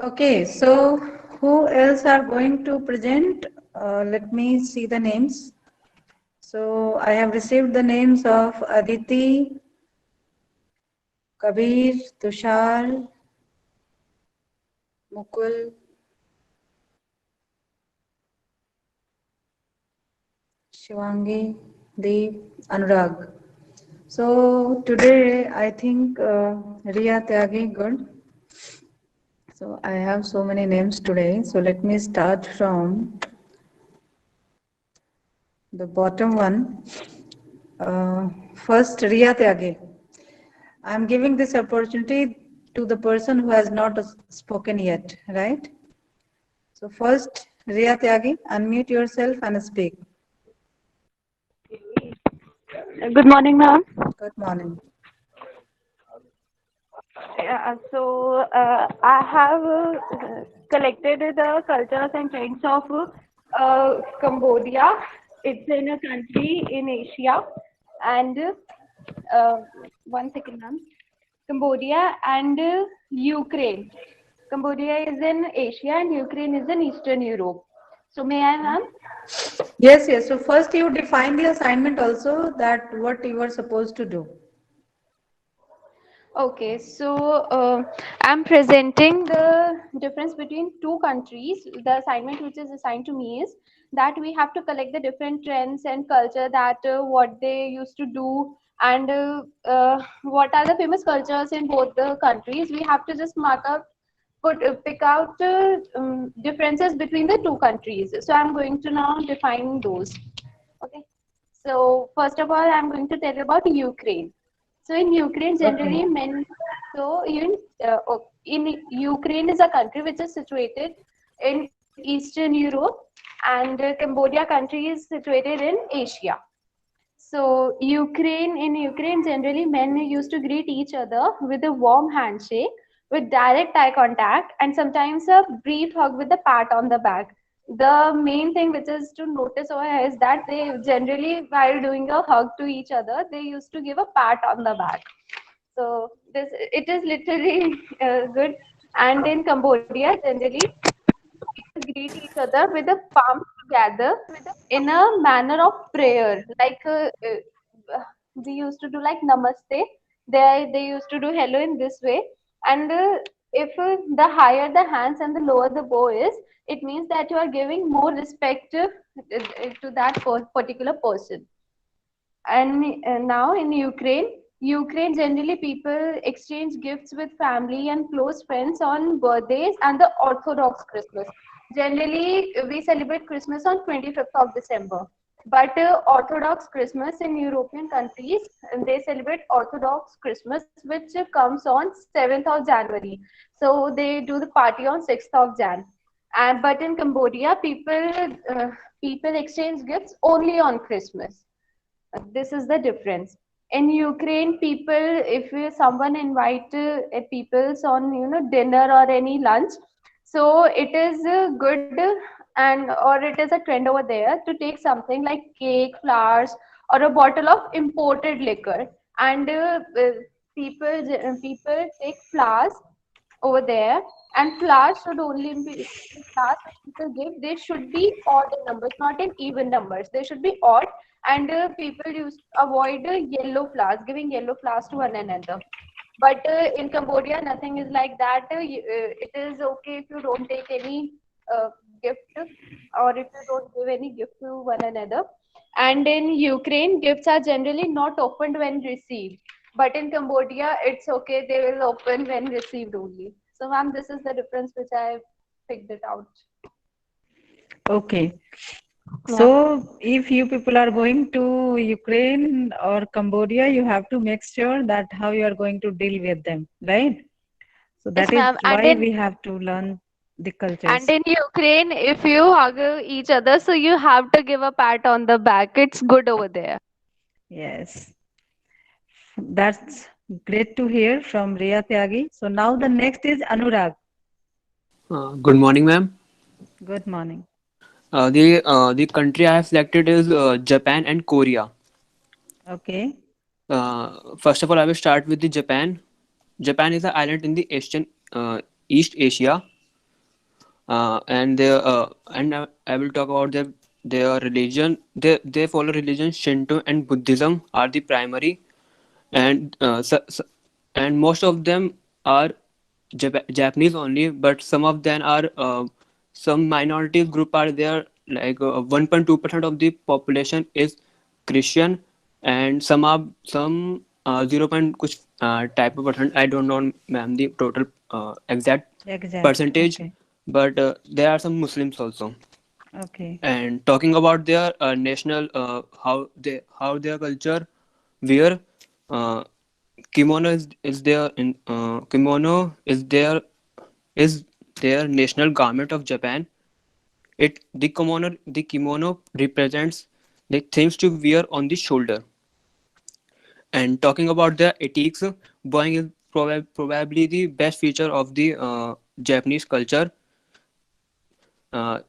Okay, so who else are going to present? Let me see the names. So I have received the names of Aditi, Kabir, Tushar, Mukul, Shivangi, Deep, Anurag. So today I think Riya Tyagi good. So I have so many names today. So let me start from the bottom one. First, Riya Tyagi. I am giving this opportunity to the person who has not spoken yet, right? So first, Riya Tyagi, unmute yourself and speak. Good morning, ma'am. Good morning. I have collected the cultures and trends of Cambodia. It's in a country in Asia, and uh, one second, ma'am. Cambodia and Ukraine. Cambodia is in Asia, and Ukraine is in Eastern Europe. So, may I, ma'am? Yes, yes. So first you define the assignment also that what you are supposed to do. Okay, I'm presenting the difference between two countries. The assignment which is assigned to me is that we have to collect the different trends and culture that what they used to do and what are the famous cultures in both the countries. We have to just pick out differences between the two countries. So I'm going to now define those. Okay. So first of all, I'm going to tell you about Ukraine. So in Ukraine, Okay. generally men. In Ukraine is a country which is situated in Eastern Europe, and Cambodia country is situated in Asia. So Ukraine, generally men used to greet each other with a warm handshake, with direct eye contact, and sometimes a brief hug with a pat on the back. The main thing which is to notice over here is that they generally, while doing a hug to each other, they used to give a pat on the back. So this it is literally good. And in Cambodia, generally people greet each other with the palms together in a manner of prayer. We used to do like namaste. They used to do hello in this way. And if the higher the hands and the lower the bow is, it means that you are giving more respect to that particular person. And now in Ukraine generally people exchange gifts with family and close friends on birthdays and the Orthodox Christmas. Generally, we celebrate Christmas on 25th of December. But Orthodox Christmas in European countries, they celebrate Orthodox Christmas, which comes on 7th of January. So they do the party on 6th of Jan. And but in Cambodia, people exchange gifts only on Christmas. This is the difference. In Ukraine, if someone invite peoples on dinner or any lunch, so it is good and or it is a trend over there to take something like cake, flowers, or a bottle of imported liquor. And people take flowers over there, and flowers should only be flowers that people give. They should be odd in numbers, not in even numbers. They should be odd, and people used to avoid yellow flowers, giving yellow flowers to one another. But in Cambodia, nothing is like that. It is okay if you don't take any gift, or if you don't give any gift to one another. And in Ukraine, gifts are generally not opened when received. But in Cambodia, it's okay. They will open when received only. So, ma'am, this is the difference which I picked it out. Okay. Yeah. So if you people are going to Ukraine or Cambodia, you have to make sure that how you are going to deal with them, right? So Yes, that is ma'am. why we have to learn the And cultures. in Ukraine, if you hug each other, so you have to give a pat on the back. It's good over there. Yes. That's great to hear from Riya Tyagi. So now the next is Anurag. Good morning, ma'am. Good morning. The country I have selected is Japan and Korea. Okay. First of all, I will start with the Japan. Japan is an island in the East Asia. And I will talk about their religion. They follow religion. Shinto and Buddhism are the primary, and and most of them are Japanese only, but some of them are some minority group are there. Like 1.2% of the population is Christian, and some 0. कुछ type of percent. I don't know, ma'am, the total exact Exact. percentage, Okay. but there are some Muslims also. Okay. And talking about their national how their culture wear, uh, is their kimono is their national garment of Japan. It the kimono represents the things to wear on the shoulder. And talking about the ethics, bowing is probably the best feature of the Japanese culture. uh,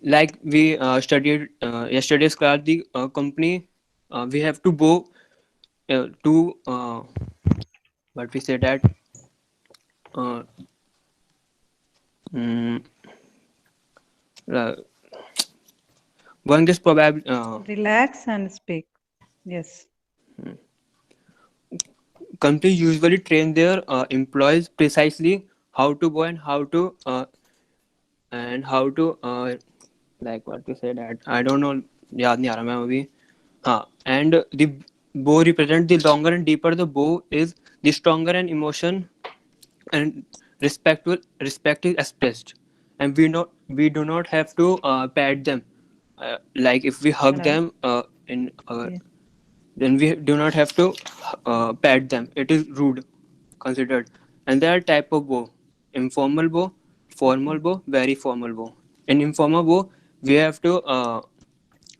like we studied yesterday's class, the company, we have to go to what we say that uh, mm, uh, one is probably Relax and speak. Yes. companies usually train their employees precisely how to go and how to like what to say that I don't know, याद नहीं आ रहा मैं अभी. हाँ, and the bow represent the longer and deeper the bow is, the stronger an emotion and respect is expressed. And we do not have to pat them, like if we hug Hello. them in Yeah. then we do not have to pat them. It is rude considered. And there are type of bow: informal bow, formal Okay. bow, very formal bow. In informal bow, we have to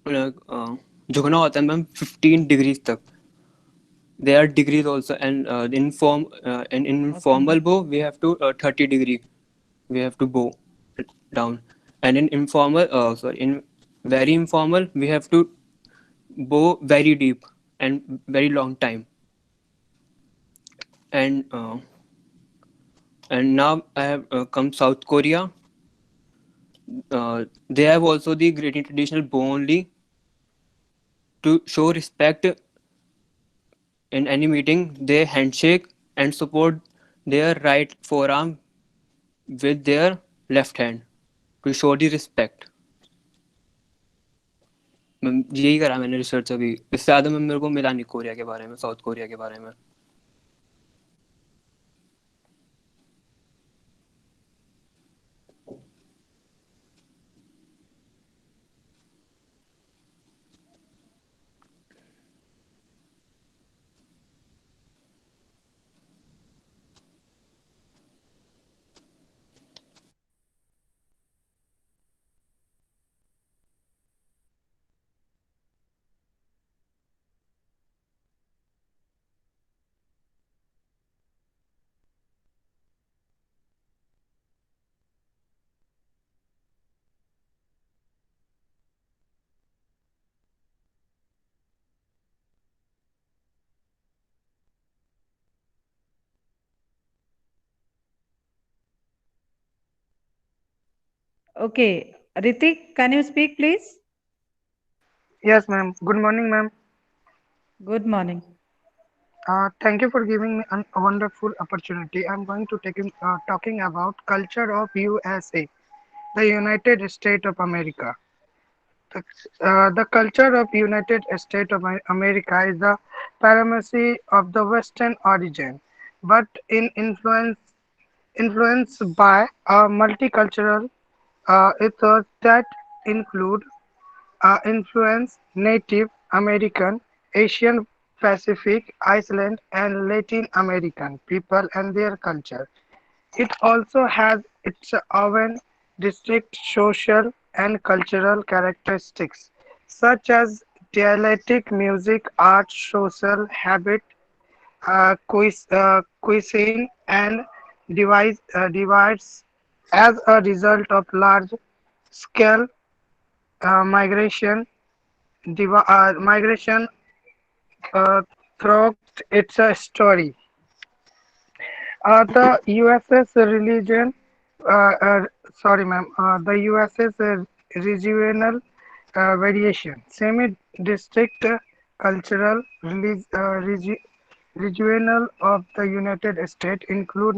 like, झुकना होता है ma'am 15 degrees तक. There are degrees also. And in Okay. informal bow we have to 30-degree we have to bow down. And in informal sorry in very informal we have to bow very deep and very long time. And uh, and now I have come South Korea. They have also the great traditional bow only. To show respect in any meeting, they handshake and support their right forearm with their left hand to show the respect. यही करा मैंने research अभी. इससे ज़्यादा मैं मेरे को मिला नहीं कोरिया के बारे में, साउथ कोरिया के बारे में. Okay. Ritik, can you speak, please? Yes, ma'am. Good morning, ma'am. Good morning. Thank you for giving me a wonderful opportunity. I'm going to talking about culture of USA, the United States of America. The, the culture of United States of America is the primacy of the Western origin, but in influenced by a multicultural ethos that include influence Native American, Asian Pacific, Iceland, and Latin American people and their culture. It also has its own distinct social and cultural characteristics, such as dialectic, music, art, social habit, cuisine, and divides as a result of large-scale migration throughout its story. The US's religion, uh, uh, sorry, ma'am. The US's regional variation, semi-district cultural regional of the United States include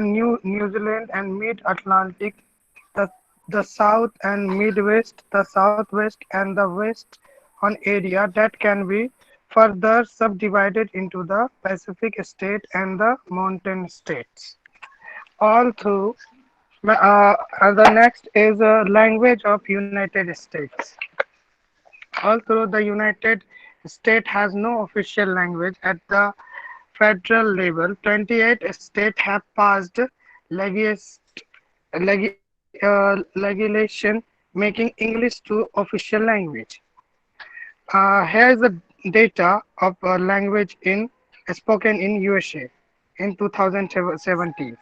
New Zealand and Mid-Atlantic, the the South and Midwest, the Southwest and the West on area that can be further subdivided into the Pacific state and the mountain states. All through the next is language of United States. Although the United States has no official language at the federal level, 28 states have passed legis- legislation making English to official language. Here is the data of language in spoken in USA in 2017.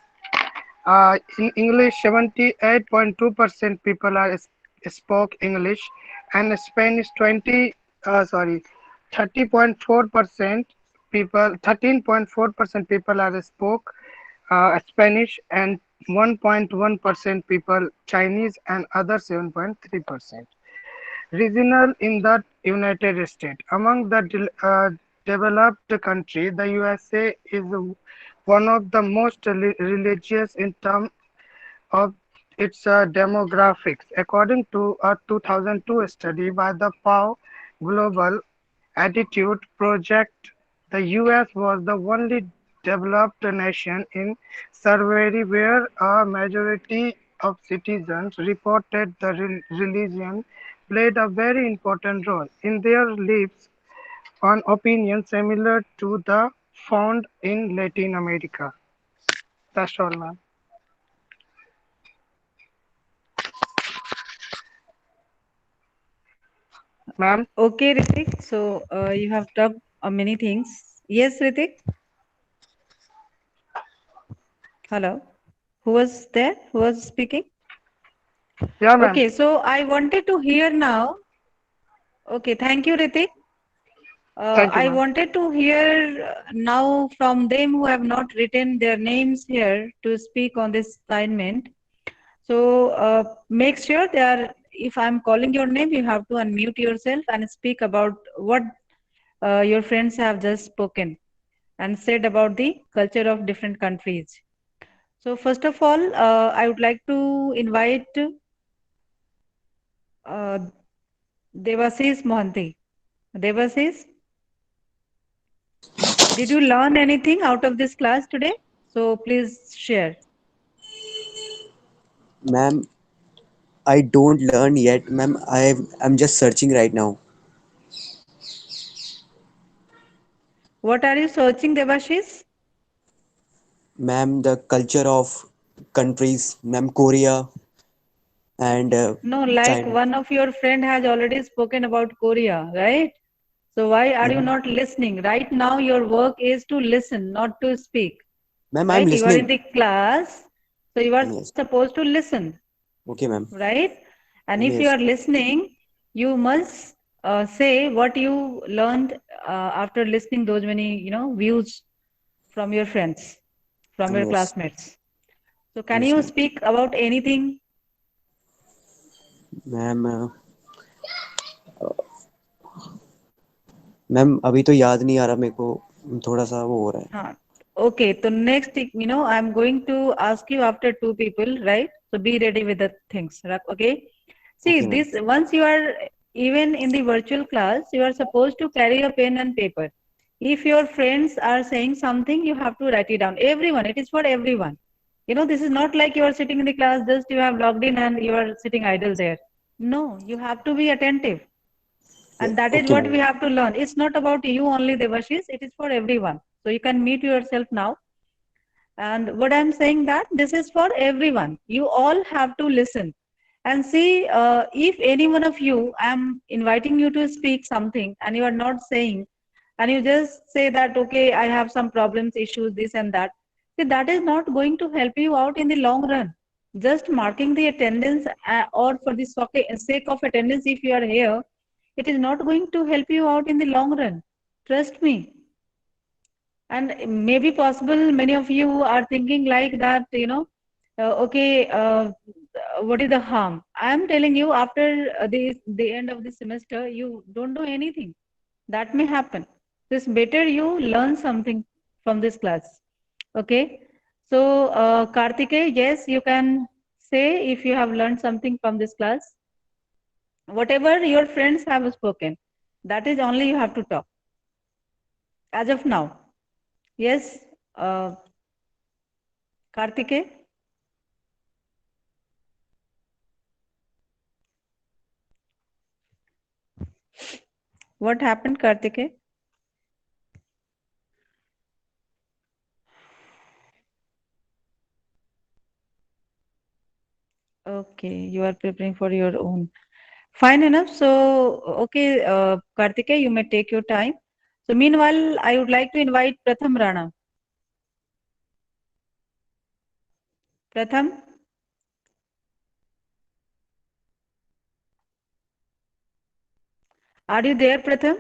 In English, 78.2% people are spoke English, and Spanish 30.4% people, 13.4% people are spoke Spanish, and 1.1% people Chinese, and other 7.3%. Regional in the United States. Among the developed countries, the USA is one of the most religious in terms of its demographics. According to a 2002 study by the Pew Global Attitude Project, the US was the only developed nation in survey where a majority of citizens reported the religion played a very important role in their lives on opinions similar to the found in Latin America. That's all, ma'am. Ma'am, Okay, Ritik. So you have talked many things. Yes, Ritik. Hello. Who was there? Who was speaking? yeah, ma'am. Okay, so I wanted to hear now. Okay, thank you, Ritik. Thank you, I ma'am. wanted to hear now from them who have not written their names here to speak on this assignment. So make sure they are, if I'm calling your name, you have to unmute yourself and speak about what your friends have just spoken and said about the culture of different countries. So first of all, I would like to invite uh, Devasis Mohanty. Devasis, did you learn anything out of this class today? So please share. Ma'am, I don't learn yet, ma'am. I'm just searching right now. What are you searching, Devashis? Ma'am, the culture of countries, ma'am, Korea and No, like China. one of your friend has already spoken about Korea, right? So why are you Yeah. not listening? Right now your work is to listen, not to speak, Ma'am, I'm right? You are in listening. the class, so you are Yes. supposed to listen, Okay, ma'am. right? And if you Yes. are listening, you must say what you learned after listening those many, views from your friends, from your Yes. classmates. So can Yes, you ma'am. speak about anything? Ma'am ma'am अभी तो याद नहीं आ रहा मेरे को थोड़ा सा वो हो रहा है Huh. Okay, so next, I'm going to ask you after two people, right? So be ready with the things, right? Okay. See, okay ma'am this once you are even in the virtual class, you are supposed to carry a pen and paper. If your friends are saying something, you have to write it down. Everyone, it is for everyone. This is not like you are sitting in the class, just you have logged in and you are sitting idle there. No, you have to be attentive. And that is okay what ma'am we have to learn. It's not about you only, Devashis. It is for everyone. So you can meet yourself now. And what I'm saying that this is for everyone. You all have to listen and see if any one of you, I'm inviting you to speak something and you are not saying, and you just say that, okay, I have some problems, issues, this and that. See, that is not going to help you out in the long run. Just marking the attendance or for the sake of attendance, if you are here, it is not going to help you out in the long run. Trust me. And maybe possible many of you are thinking like that, okay, what is the harm? I am telling you, after the end of the semester, you don't know anything. That may happen. It's better you learn something from this class. Okay. So, Kartikeya, yes, you can say if you have learned something from this class. Whatever your friends have spoken, that is only you have to talk as of now. Yes, uh, Kartikeya. What happened, Kartikeya? Okay, you are preparing for your own. Fine enough. So, okay, Kartikeya, you may take your time. So, meanwhile, I would like to invite Pratham Rana. Pratham, are you there, Pratham?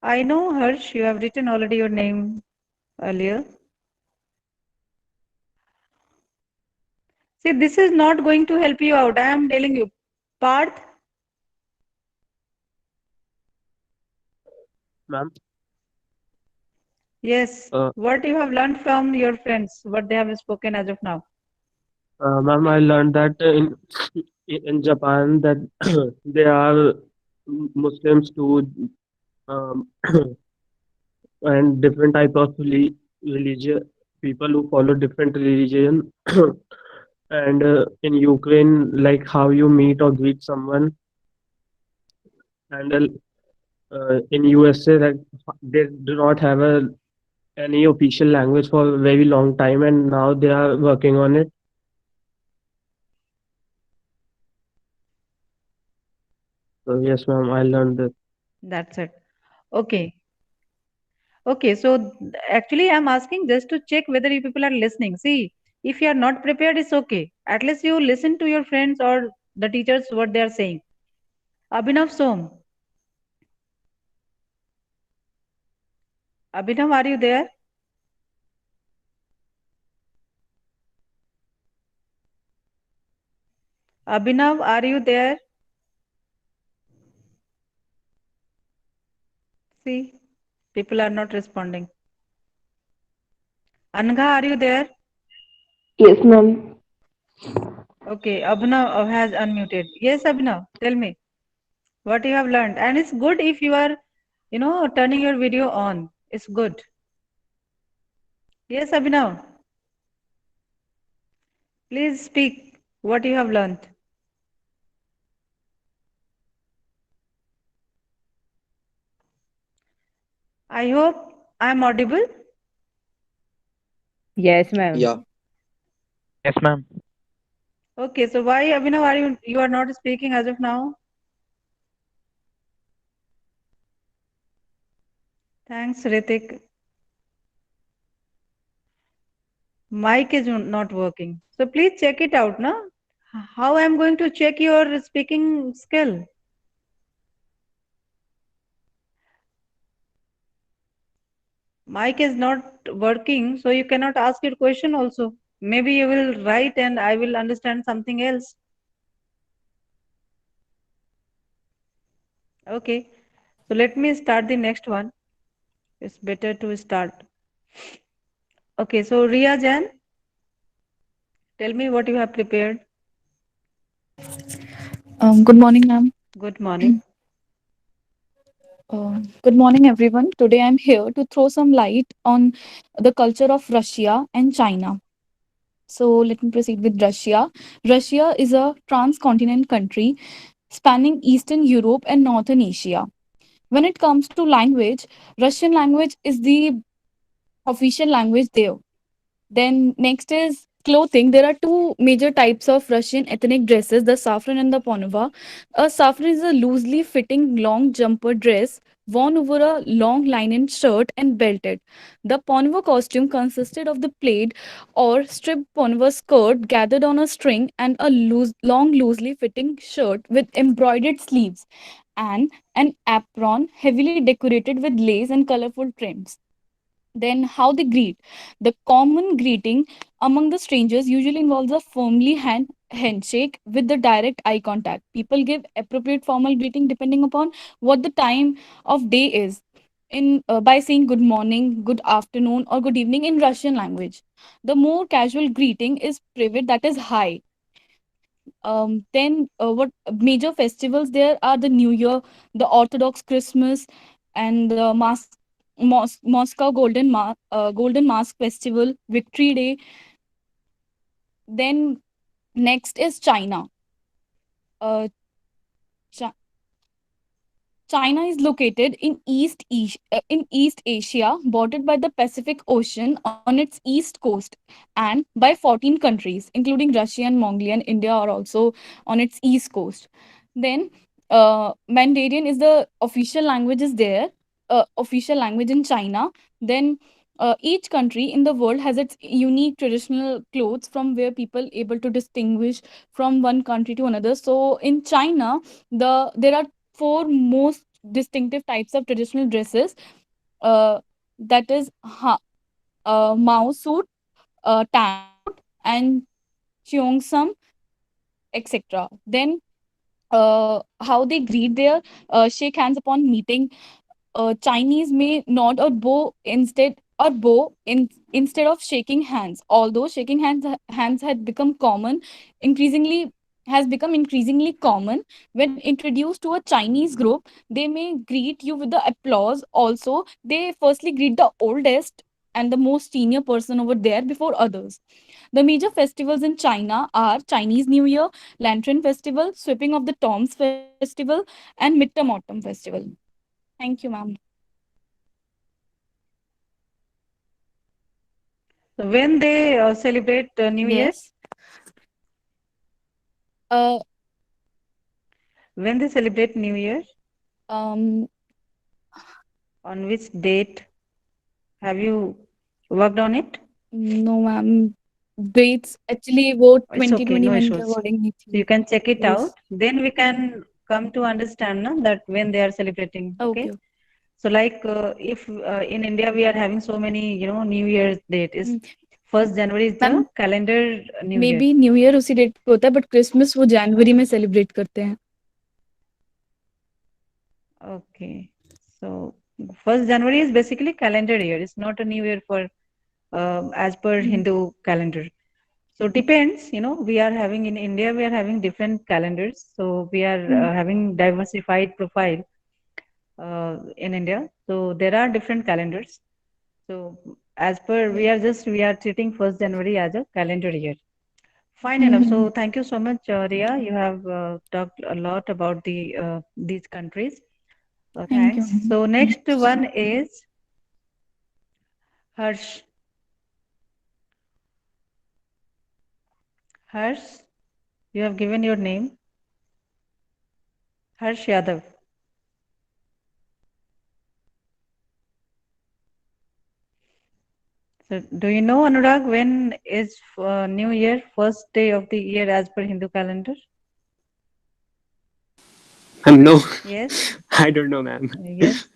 I know, Harsh, you have written already your name earlier. See, this is not going to help you out. I am telling you. Parth, Ma'am, yes. uh, What you have learned from your friends, what they have spoken as of now. ma'am, I learned that in Japan that there are Muslims too, um, and different type of religion people who follow different religion. And in Ukraine, like how you meet or greet someone, and in USA, that they do not have any official language for a very long time, and now they are working on it. So yes, ma'am, I learned that. That's it. Okay. Okay. So actually, I'm asking just to check whether you people are listening. See, if you are not prepared, it's okay. At least you listen to your friends or the teachers what they are saying. Abhinav Som. Abhinav, are you there? Abhinav, are you there? See, people are not responding. Angha, are you there? Yes, ma'am. Okay, Abhinav has unmuted. Yes, Abhinav, tell me what you have learned. And it's good if you are, turning your video on. It's good. Yes, Abhinav, please speak what you have learned. I hope I'm audible. Yes, ma'am. Yeah. Yes, ma'am. Okay, so why, Abhinav, you are not speaking as of now? Thanks, Ritik. Mic is not working. So please check it out, na? How I'm going to check your speaking skill? Mic is not working, so you cannot ask your question also. Maybe you will write and I will understand something else. Okay, so let me start the next one. It's better to start. Okay, so Ria Jan, tell me what you have prepared. Good morning, ma'am. Good morning. Good morning, everyone. Today I'm here to throw some light on the culture of Russia and China. So let me proceed with Russia. Russia is a transcontinental country spanning Eastern Europe and Northern Asia. When it comes to language, Russian language is the official language there. Then next is clothing. There are two major types of Russian ethnic dresses, the saffron and the ponova. A saffron is a loosely fitting long jumper dress worn over a long linen shirt and belted. The ponvo costume consisted of the plaid or stripped ponvo skirt gathered on a string and a long, loosely fitting shirt with embroidered sleeves and an apron heavily decorated with lace and colorful trims. Then, how they greet. The common greeting among the strangers usually involves a handshake with the direct eye contact. People give appropriate formal greeting depending upon what the time of day is. By saying good morning, good afternoon, or good evening in Russian language. The more casual greeting is private, that is hi. Then, what major festivals there are: the New Year, the Orthodox Christmas, and the Moscow Golden Mask Festival, Victory Day. Then next is China. Uh, Chi- China is located in East Asia, bordered by the Pacific Ocean on its east coast, and by 14 countries, including Russia and Mongolia and India, are also on its east coast. Then, Mandarin is the official language is there, official language in China. Then, each country in the world has its unique traditional clothes from where people able to distinguish from one country to another. So, in China, there are four most distinctive types of traditional dresses. Uh, that is Mao suit, Tan suit, and Cheongsam, etc. Then, how they greet their shake hands upon meeting. Chinese may nod or bow instead of shaking hands. Although shaking hands had become common, increasingly has become increasingly common when introduced to a Chinese group. They may greet you with the applause. Also, they firstly greet the oldest and the most senior person over there before others. The major festivals in China are Chinese New Year, Lantern Festival, Sweeping of the Tombs Festival, and Midterm Autumn Festival. Thank you, ma'am. So when they celebrate New Year, Yes. Uh, when they celebrate New Year, um, on which date have you worked on it? no, ma'am. Dates actually वो It's okay, no 2021 के issues. according नहीं So you थी. can check it out. Yes. Then we can come to understand na, that when they are celebrating. Okay. Okay. So like if in India we are having so many, New Year's date is Mm. 1st January is the मैम calendar New मे Year. बी new year उसी date पे होता है but Christmas वो जनवरी में celebrate करते हैं. Okay. So 1st January is basically calendar year. It's not a new year for as per Mm. Hindu calendar. So depends, we are having in India, we are having different calendars. So we are Mm. having diversified profile in India. So there are different calendars. So as per, we are treating 1st January as a calendar year. Fine enough. So Mm. thank you so much, Ria. You have talked a lot about these countries. Thank you. Thanks. So next one is Harsh. Harsh, you have given your name. Harsh Yadav. So do you know, Anurag, when is New Year, first day of the year as per Hindu calendar? No, Yes, I don't know, ma'am. yes,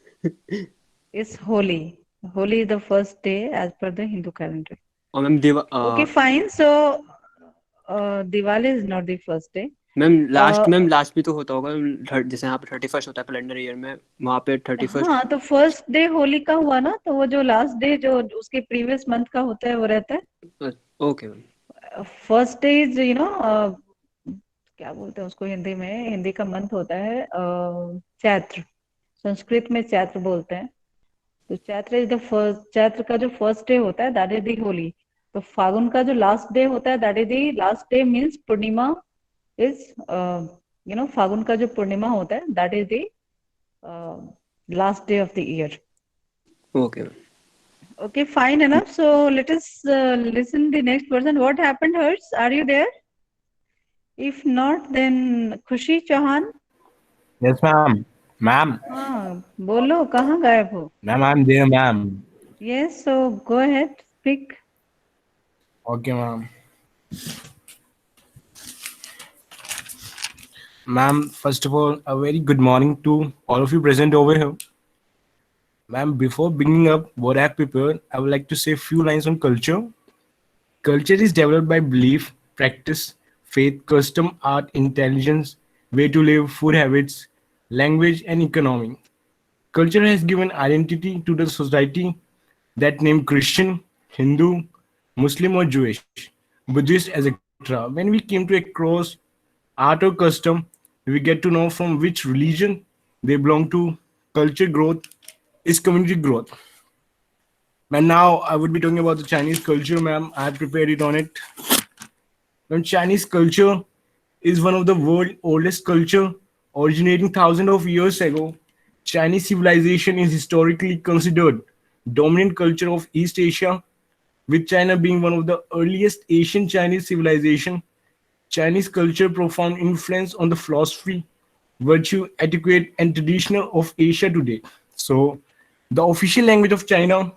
it's Holi. Holi is the first day as per the Hindu calendar. और ma'am Okay, fine. So Diwali is not the first day. Ma'am Uh, last भी तो होता होगा जैसे यहाँ पे 31st होता है कैलेंडर ईयर में, वहाँ पे 31st. हाँ, तो फर्स्ट डे होली का हुआ ना, तो वो जो लास्ट डे जो उसके प्रीवियस मंथ का होता है वो रहता है okay ma'am. First day is क्या बोलते हैं उसको हिंदी में, हिंदी का मंथ होता है चैत्र, संस्कृत में चैत्र बोलते हैं. तो Chaitra is the first, Chaitra का जो फर्स्ट डे होता है दैट इज दी होली. तो फागुन का जो लास्ट डे होता है that is the last day means Purnima is Phagun का जो पूर्णिमा होता है that is the last day of the year. Okay ma'am. Okay, fine enough. So let us listen the next person. What happened, Hers? Are you there? If not, then Khushi Chauhan. Yes, ma'am. Ma'am, हाँ बोलो, कहाँ गायब हो? ma'am, I'm there, ma'am. Yes, so go ahead, speak. Okay, ma'am. Ma'am, first of all, a very good morning to all of you present over here. Ma'am, before beginning up what I have prepared, I would like to say a few lines on culture. Culture is developed by belief, practice, faith, custom, art, intelligence, way to live, food habits, language, and economy. Culture has given identity to the society that name Christian, Hindu, Muslim or Jewish, Buddhist, etc. When we came to across art or custom, we get to know from which religion they belong to. Culture growth is community growth. And now I would be talking about the Chinese culture, ma'am. I have prepared it on it. Ma'am, Chinese culture is one of the world's oldest culture, originating thousands of years ago. Chinese civilization is historically considered dominant culture of East Asia, with China being one of the earliest Asian Chinese civilization. Chinese culture profound influence on the philosophy, virtue, etiquette, and traditional of Asia today. So, the official language of China,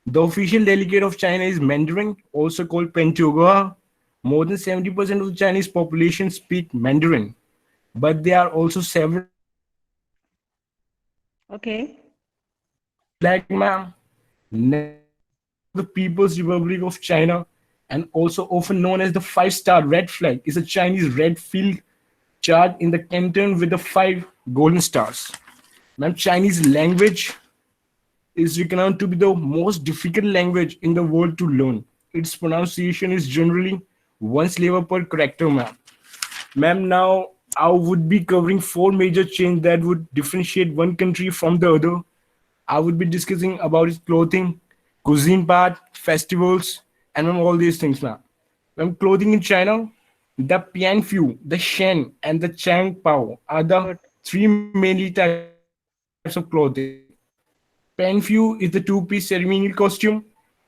the official delegate of China is Mandarin, also called Pentagua. More than 70% of the Chinese population speak Mandarin, but there are also several Okay. flag, ma'am. The People's Republic of China, and also often known as the five-star red flag, is a Chinese red field chart in the canton with the five golden stars. Ma'am, Chinese language is recognized to be the most difficult language in the world to learn. Its pronunciation is generally one syllable per character, ma'am. Ma'am, now I would be covering four major changes that would differentiate one country from the other. I would be discussing about its clothing, cuisine part, festivals, and ma'am, all these things, ma'am. Ma'am, clothing in China, the Pianfu, the Shen, and the Chang Pao are the Good. three mainly types of clothing. Pianfu is the two-piece ceremonial costume.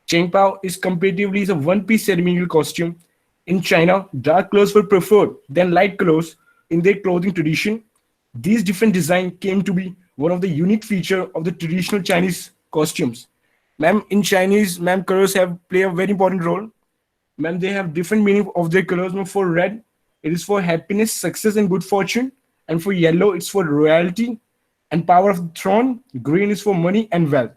Cheng Pao is comparatively is a one-piece ceremonial costume. In China, dark colors were preferred than light colors in their clothing tradition. These different designs came to be one of the unique feature of the traditional Chinese costumes. Ma'am, in Chinese, ma'am, colors have play a very important role. Ma'am, they have different meaning of their colors. Ma'am, for red, it is for happiness, success, and good fortune. And for yellow, it's for royalty and power of the throne. Green is for money and wealth.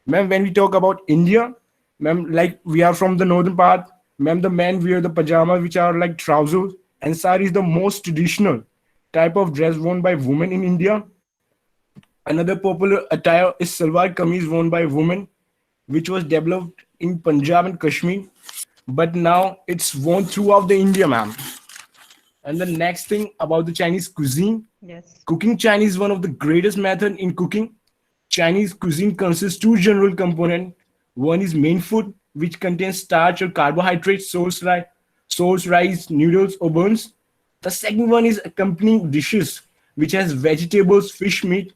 Ma'am, when we talk about India, ma'am, like we are from the northern part, ma'am, the men wear the pajamas, which are like trousers, and sari is the most traditional type of dress worn by women in India. Another popular attire is salwar kameez worn by women, which was developed in Punjab and Kashmir, but now it's worn throughout the India, ma'am. And the next thing about the Chinese cuisine, Yes. cooking Chinese is one of the greatest method in cooking. Chinese cuisine consists two general components. One is main food, which contains starch or carbohydrates, source rice, noodles, or buns. The second one is accompanying dishes, which has vegetables, fish, meat.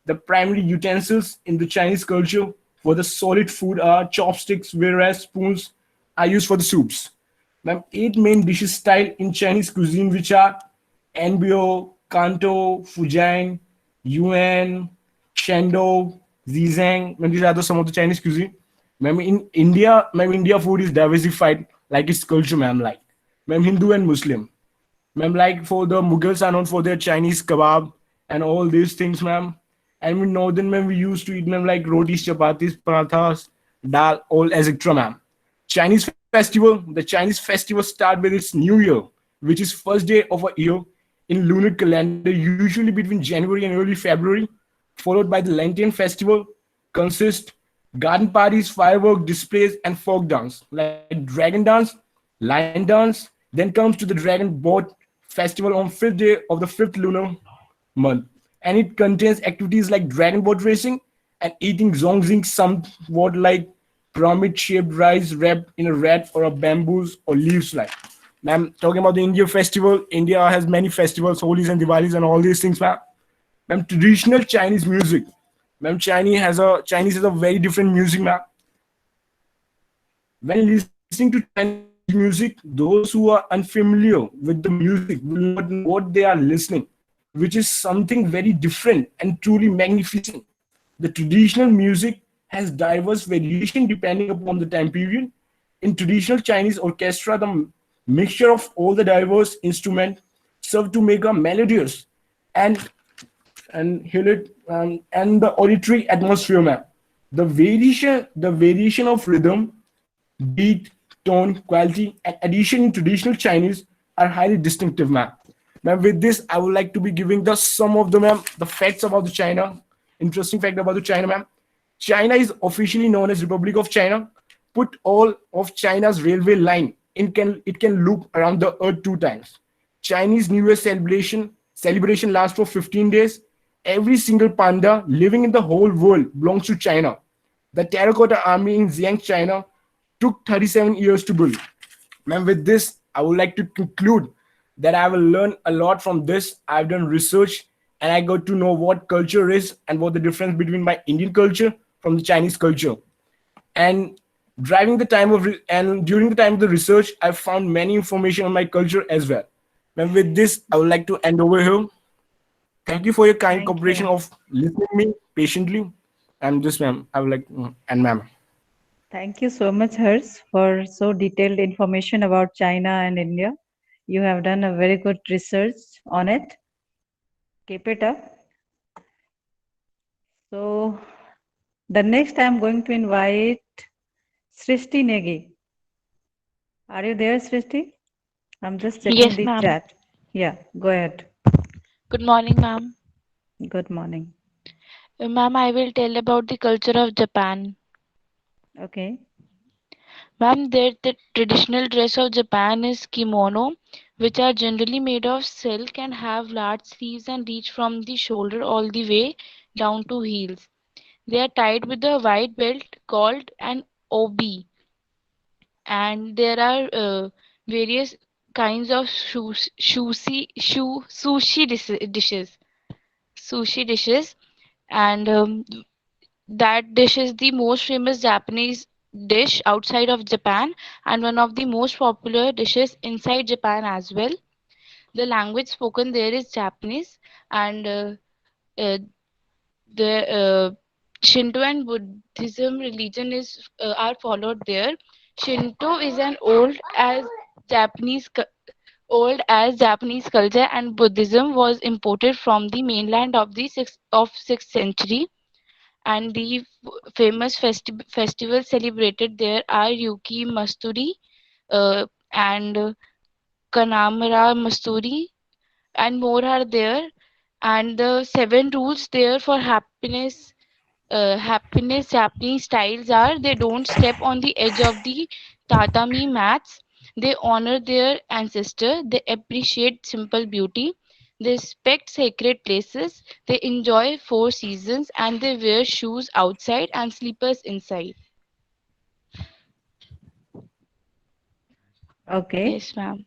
The primary utensils in the Chinese culture for the solid food are chopsticks, whereas spoons are used for the soups. Ma'am, eight main dishes style in Chinese cuisine, which are Anbio, Kanto, Fujian, Yuan, Shendo, Zizang. Ma'am, these are some of the Chinese cuisine. Ma'am, in India, ma'am, India food is diversified like its culture, ma'am, like. Ma'am, Hindu and Muslim. Ma'am, like for the Mughals are known for their Chinese kebab and all these things, ma'am. And in northern, ma'am, we used to eat, ma'am, like rotis, chapatis, parathas, dal, all etc., ma'am. Chinese festival, the Chinese festival start with its New Year, which is first day of a year in lunar calendar, usually between January and early February, followed by the Lantern festival, consist garden parties, firework displays, and folk dance like dragon dance, lion dance. Then comes to the dragon boat festival on fifth day of the fifth lunar month, and it contains activities like dragon boat racing and eating zongzing, somewhat like pyramid shaped rice wrapped in a rat or a bamboos or leaves like. Ma'am, talking about the India festival, India has many festivals, Holis and Diwalis and all these things, ma'am. Ma'am, traditional Chinese music. Ma'am, Chinese has a very different music, ma'am. When listening to Chinese music, those who are unfamiliar with the music will not know what they are listening. which is something very different and truly magnificent. The traditional music has diverse variation depending upon the time period. In traditional Chinese orchestra, the mixture of all the diverse instruments serve to make a melodious and and the auditory atmosphere, ma'am. The variation of rhythm, beat, tone, quality, and addition in traditional Chinese are highly distinctive, ma'am. Ma'am, with this, I would like to be giving the some of the ma'am the facts about the China. Interesting fact about the China, ma'am. China is officially known as Republic of China. Put all of China's railway line it can loop around the earth 2 times. Chinese New Year celebration lasts for 15 days. Every single panda living in the whole world belongs to China. The Terracotta Army in Xi'an, China took 37 years to build. Ma'am, with this, I would like to conclude that I will learn a lot from this. I've done research and I got to know what culture is and what the difference between my Indian culture from the Chinese culture. And during the time of the research, I found many information on my culture as well. Ma'am, with this, I would like to end over here. Thank you for your kind Thank cooperation you. of listening me patiently. And this, ma'am, I would like, and ma'am. Thank you so much, Hers, for so detailed information about China and India. You have done a very good research on it. Keep it up. So, the next I'm going to invite Srishti Negi. Are you there, Srishti? I'm just checking Yes, the ma'am. chat. Yeah, go ahead. Good morning, ma'am. Good morning. Ma'am, I will tell about the culture of Japan. Okay. Ma'am, the traditional dress of Japan is kimono, which are generally made of silk and have large sleeves and reach from the shoulder all the way down to heels. They are tied with a white belt called an obi, and there are various kinds of dishes. Sushi dishes, and that dish is the most famous Japanese dish outside of Japan and one of the most popular dishes inside Japan as well. The language spoken there is Japanese, and uh, the Shinto and Buddhism religion is are followed there. Shinto is an old as Japanese culture, and Buddhism was imported from the mainland of the 6th century. And the famous festivals celebrated there are Yuki Masturi and Kanamara Masturi, and more are there. And the seven rules there for happiness Japanese styles are: they don't step on the edge of the tatami mats, they honor their ancestor, they appreciate simple beauty, they respect sacred places, they enjoy four seasons, and they wear shoes outside and slippers inside. Okay. Yes, ma'am.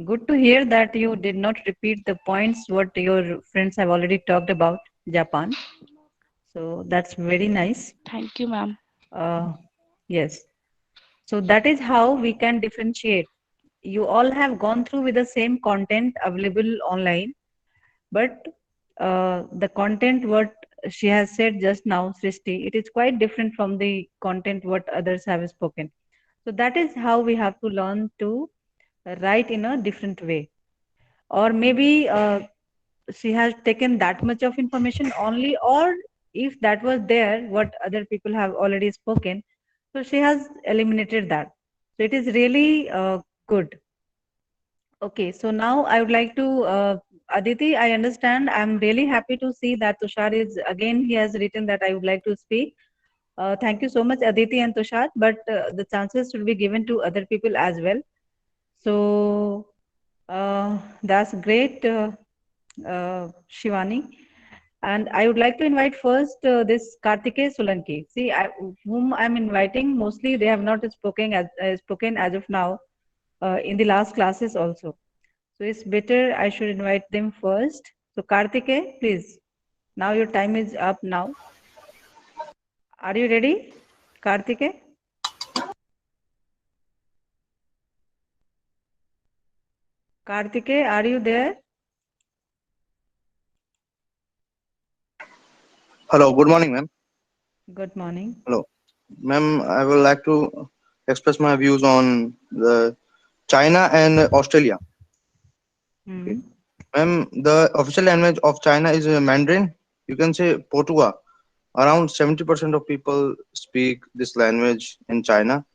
Good to hear that you did not repeat the points what your friends have already talked about Japan. So that's very nice. Thank you, ma'am. Uh, yes. So that is how we can differentiate. You all have gone through with the same content available online, but the content what she has said just now, Srishti, it is quite different from the content what others have spoken. So that is how we have to learn to write in a different way. Or maybe she has taken that much of information only, or if that was there, what other people have already spoken, so she has eliminated that. So it is really good. Okay, so now I would like to, Aditi, I understand. I'm really happy to see that Tushar is again, he has written that I would like to speak. Thank you so much, Aditi and Tushar, but the chances should be given to other people as well. So that's great, Shivani. And I would like to invite first this Kartikeya Solanki. See, whom I'm inviting, mostly they have not spoken as of now in the last classes also. So it's better I should invite them first. So Kartikeya, please. Now your time is up now. Are you ready, Kartikeya? Kartikeya, are you there? Hello, good morning, ma'am. Good morning. Hello, ma'am. I would like to express my views on the China and Australia. Okay, Hmm. ma'am. The official language of China is Mandarin. You can say Portugal. Around 70% of people speak this language in China.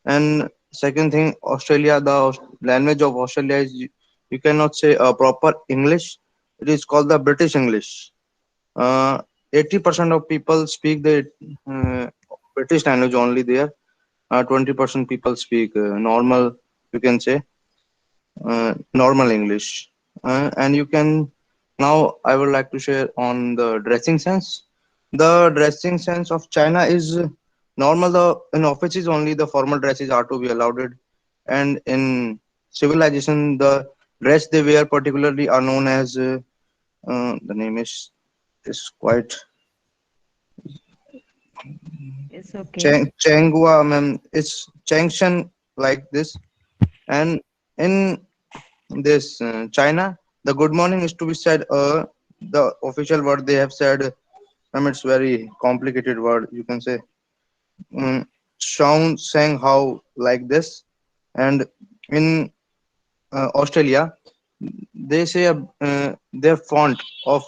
And second thing, Australia. The language of Australia is you cannot say a proper English. It is called the British English. Uh, 80% of people speak the uh, British language only there. 20% people speak normal, you can say, normal English. And you can, now I would like to share on the dressing sense. The dressing sense of China is normal. In offices only the formal dresses are to be allowed. And in civilization, the dress they wear particularly are known as, the name is quite It's okay. Chengua, it's Changshan like this. And in this China, the good morning is to be said. The official word they have said. It's very complicated word. You can say Shang Sang How like this. And in Australia, they say their font of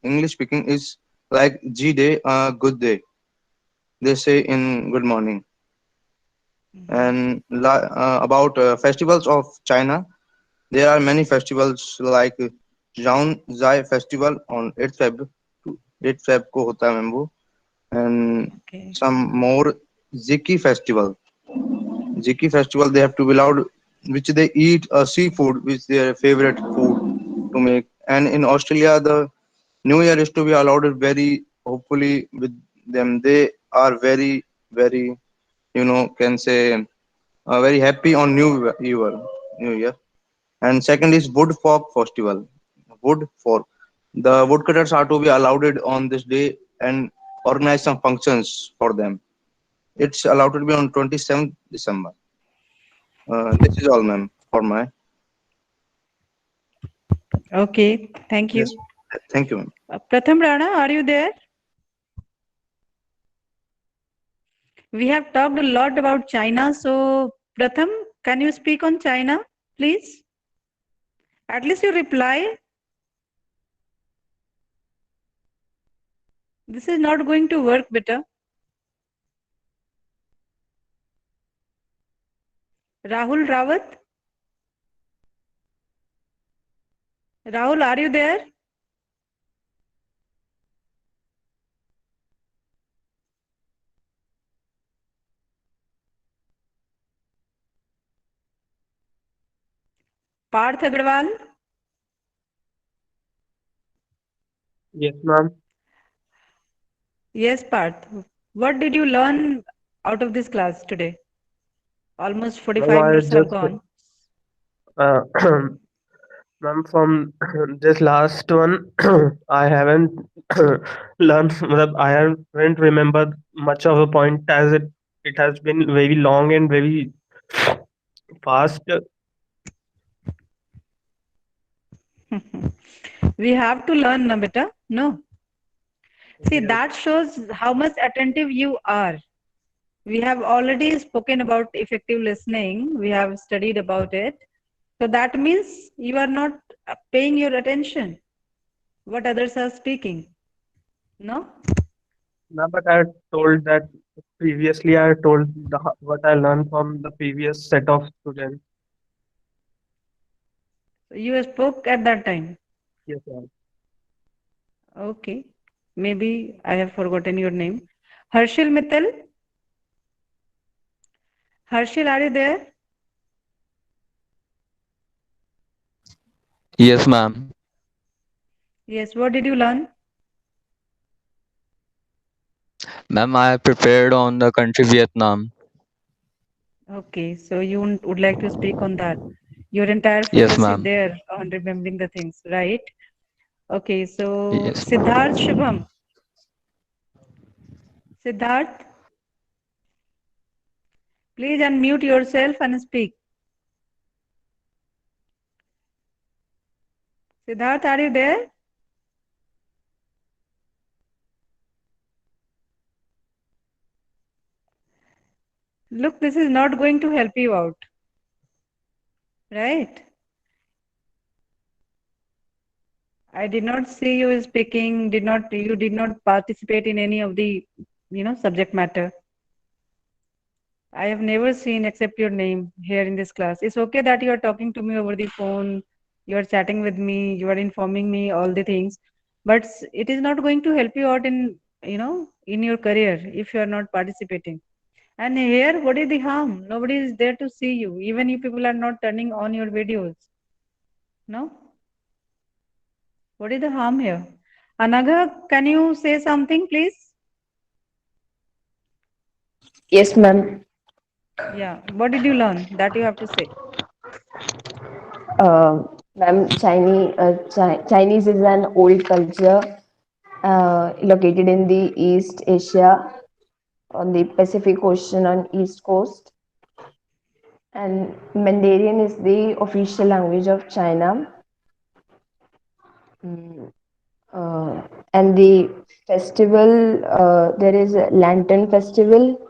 English speaking is like G day, good day. They say in good morning. Hmm. And about festivals of China, there are many festivals like Zhangzai festival on 8th Feb. 8th Feb को होता है ma'am वो. And Okay. some more Ziki festival. Ziki festival they have to be allowed, which they eat seafood, which their favorite food to make. And in Australia, the New Year is to be allowed very hopefully with them. They are very very can say very happy on New Year. And second is Wood Fork Festival. Wood Fork. The woodcutters are to be allowed on this day and organize some functions for them. It's allowed to be on 27th December. This is all, ma'am, for my. Okay. Thank Yes. you. Thank you, ma'am. Pratham Rana, are you there? We have talked a lot about China. So, Pratham, can you speak on China, please? At least you reply. This is not going to work, beta. Rahul Rawat. Rahul, are you there? Parth Agrawal. Yes, ma'am. Yes, Parth. What did you learn out of this class today? Almost Ma'am, 45 I minutes have just, gone. uh, ma'am, from this last one, I haven't learned, matlab, I haven't remembered much of a point as it has been very long and very fast. We have to learn, na beta? No. See, Yes, that shows how much attentive you are. We have already spoken about effective listening. We have studied about it. So that means you are not paying your attention what others are speaking. No? ma'am, but I told that previously. I told what I learned from the previous set of students. So you spoke at that time. Yes, ma'am. Okay. Maybe I have forgotten your name. Harshil Mittal. Harshil, are you there? Yes, ma'am. Yes. What did you learn? Ma'am, I prepared on the country Vietnam. Okay. So you would like to speak on that. Your entire Yes, focus is ma'am. there on remembering the things, right? Okay. So Yes. Siddharth Shubham. Siddharth, please unmute yourself and speak. Siddharth, are you there? Look, this is not going to help you out, right? I did not see you speaking, you did not participate in any of the, subject matter. I have never seen except your name here in this class. It's okay that you are talking to me over the phone, you are chatting with me, you are informing me all the things, but it is not going to help you out in, in your career if you are not participating. And here, what is the harm? Nobody is there to see you, even if people are not turning on your videos. No? What is the harm here? Anagha, can you say something, please? Yes, ma'am. Yeah. What did you learn that you have to say? Ma'am, Chinese is an old culture located in the East Asia on the Pacific Ocean on East Coast. And Mandarin is the official language of China. Mm, and the festival, there is a Lantern Festival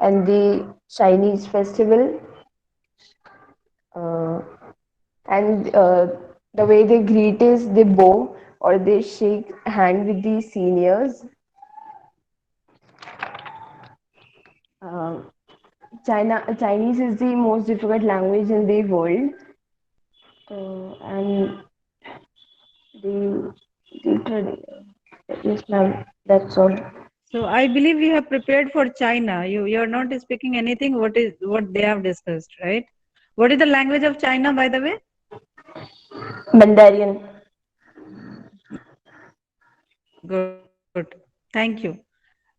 and the Chinese Festival. Uh, and the way they greet is they bow or they shake hand with the seniors. Uh, Chinese is the most difficult language in the world, and the, yes, ma'am. That's all. So I believe you have prepared for China. You are not speaking anything what they have discussed, right? What is the language of China, by the way? Mandarin. Good. Thank you.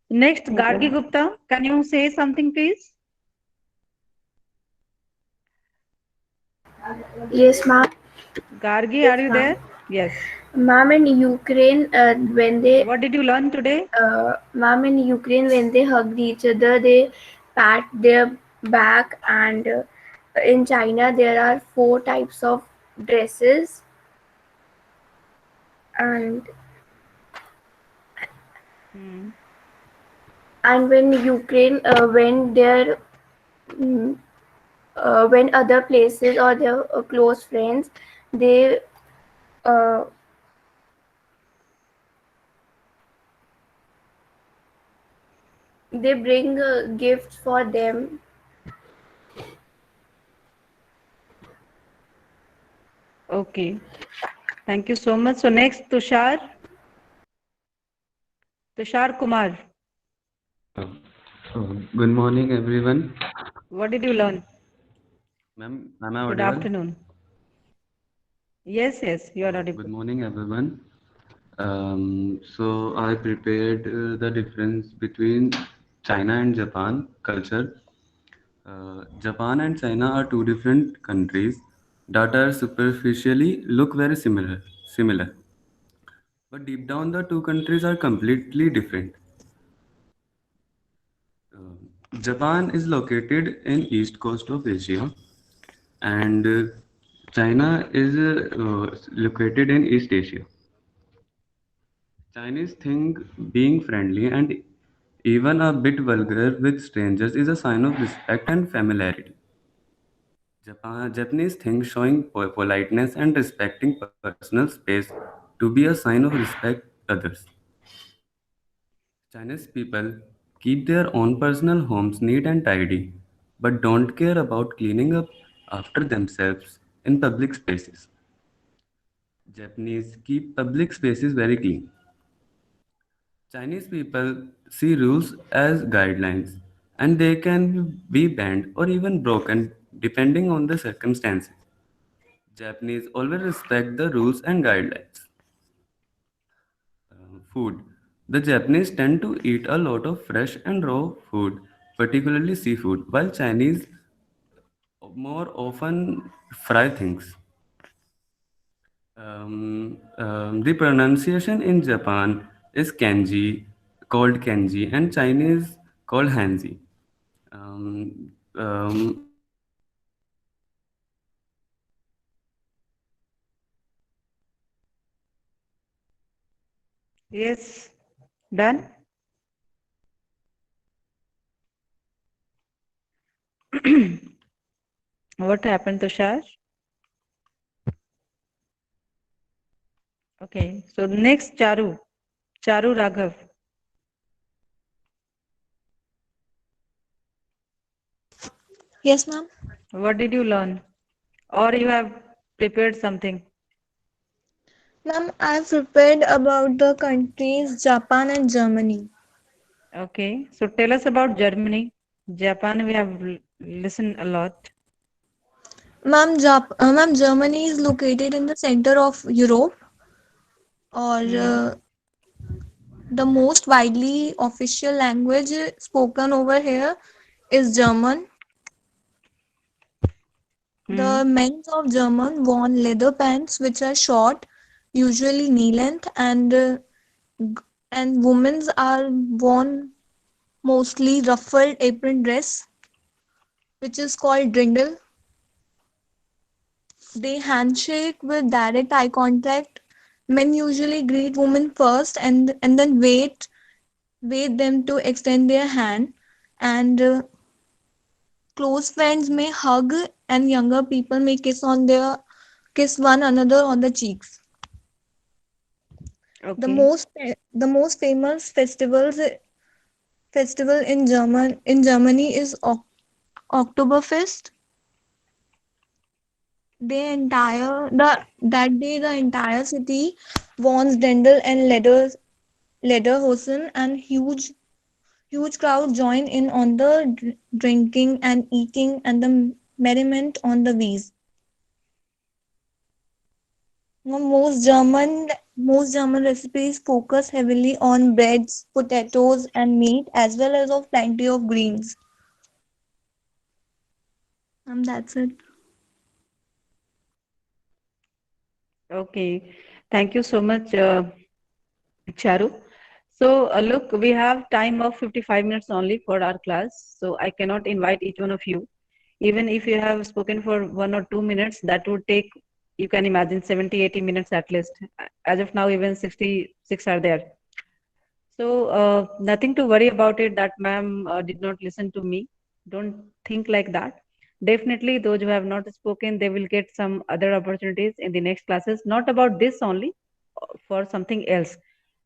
Next, Thank Gargi you. Gupta, can you say something, please? Yes, ma'am. Gargi, are you there? Yes. Ma'am, in Ukraine, when they, What did you learn today? ma'am, in Ukraine, when they hugged each other, they pat their back, and in China, there are 4 types of dresses, and Hmm. and when Ukraine, mm, when other places or their close friends, they uh, they bring gifts for them. Okay. Thank you so much. So next, Tushar. Tushar Kumar. Good morning, everyone. What did you learn? Ma'am, am I Good audible? afternoon. Yes, yes, you are Good audible. morning, everyone. So I prepared the difference between China and Japan culture. Japan and China are two different countries that are superficially look very similar. But deep down, the two countries are completely different. Japan is located in east coast of Asia, and China is located in East Asia. Chinese think being friendly and even a bit vulgar with strangers is a sign of respect and familiarity. Japanese think showing politeness and respecting personal space to be a sign of respect others. Chinese people keep their own personal homes neat and tidy, but don't care about cleaning up after themselves in public spaces. Japanese keep public spaces very clean. Chinese people see rules as guidelines and they can be bent or even broken depending on the circumstances. Japanese always respect the rules and guidelines. Food. The Japanese tend to eat a lot of fresh and raw food, particularly seafood, while Chinese more often fry things. The pronunciation in Japan is called kanji, and Chinese called hanzi. Ma'am, Yes. Done? What happened, Tushar? Okay, so next Charu Raghav. Yes, ma'am. What did you learn? Or you have prepared something? Ma'am, I've prepared about the countries Japan and Germany. Okay, so tell us about Germany. Japan, we have listened a lot. Ma'am, Germany is located in the center of Europe, or the most widely official language spoken over here is German. The men of German worn leather pants which are short, usually knee length, and women's are worn mostly ruffled apron dress, which is called dirndl. They handshake with direct eye contact. Men usually greet women first and then wait them to extend their hand, and close friends may hug and younger people may kiss one another on the cheeks. The Okay. most famous festival in Germany is Oktoberfest. That day the entire city wears dirndl and lederhosen, and huge crowd join in on the drinking and eating and the merriment on the Wies. Now, most German recipes focus heavily on breads, potatoes, and meat, as well as of plenty of greens. That's it. Okay. Thank you so much, Charu. So, look, we have time of 55 minutes only for our class. So, I cannot invite each one of you. Even if you have spoken for 1 or 2 minutes, that would take, you can imagine, 70, 80 minutes at least. As of now, even 66 are there. So, nothing to worry about it that ma'am did not listen to me. Don't think like that. Definitely, those who have not spoken, they will get some other opportunities in the next classes, not about this only, for something else.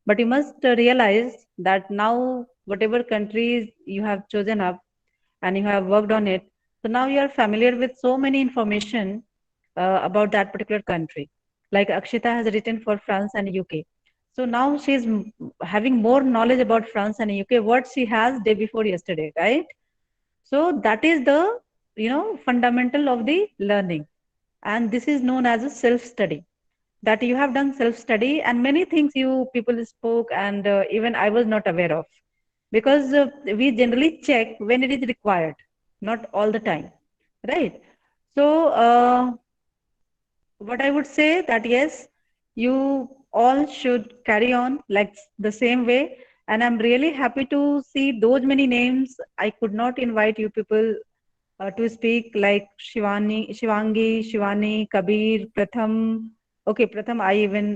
But you must realize that now, whatever countries you have chosen up and you have worked on it, so now you are familiar with so many information about that particular country. Like Akshita has written for France and UK. So now she's having more knowledge about France and UK, what she has day before yesterday, right? So that is the, fundamental of the learning. And this is known as a self-study, that you have done self-study, and many things you people spoke, and even I was not aware of, because we generally check when it is required, not all the time, right? So what I would say that yes, you all should carry on like the same way. And I'm really happy to see those many names. I could not invite you people to speak, like Shivangi, Shivani, Kabir, Pratham. Okay, Pratham, I even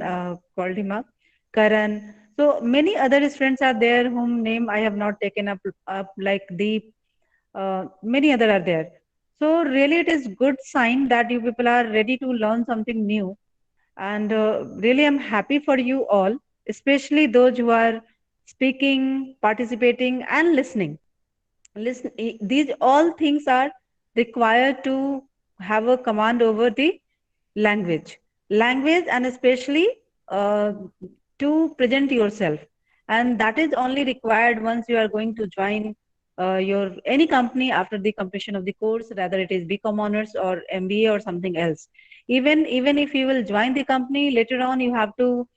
called him up. Karan. So many other friends are there whom name I have not taken up like Deep. Many other are there. So really, it is good sign that you people are ready to learn something new, and really, I'm happy for you all, especially those who are speaking, participating, and listening. These all things are required to have a command over the language, and especially uh, to present yourself. And that is only required once you are going to join your any company after the completion of the course, rather it is BCom honors or MBA or something else. Even if you will join the company later on, you have to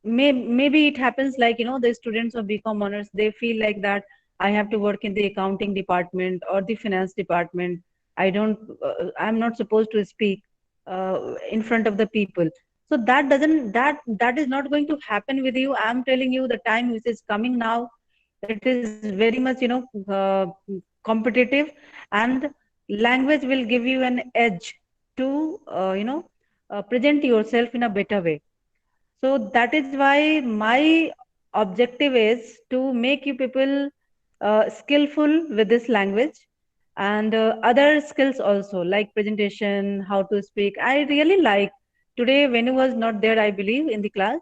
maybe it happens like, the students of BCom honors, they feel like that I have to work in the accounting department or the finance department. I'm not supposed to speak in front of the people. So that is not going to happen with you. I'm telling you, the time which is coming now, it is very much, competitive, and language will give you an edge to, present yourself in a better way. So that is why my objective is to make you people skillful with this language. and other skills also, like presentation, how to speak. I really like. Today Venu was not there, I believe, in the class.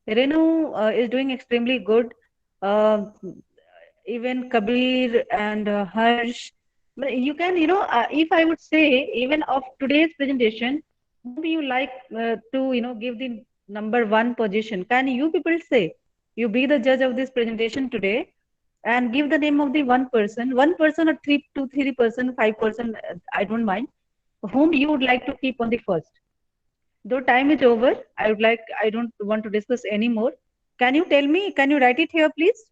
Renu is doing extremely good. uh, Even Kabir and Harsh. But you can, if I would say, even of today's presentation, whom you like to, give the number one position? Can you people say? You be the judge of this presentation today and give the name of the one person or three, two, 3%, 5%, I don't mind, whom you would like to keep on the first. Though time is over, I don't want to discuss anymore. Can you tell me, can you write it here, please?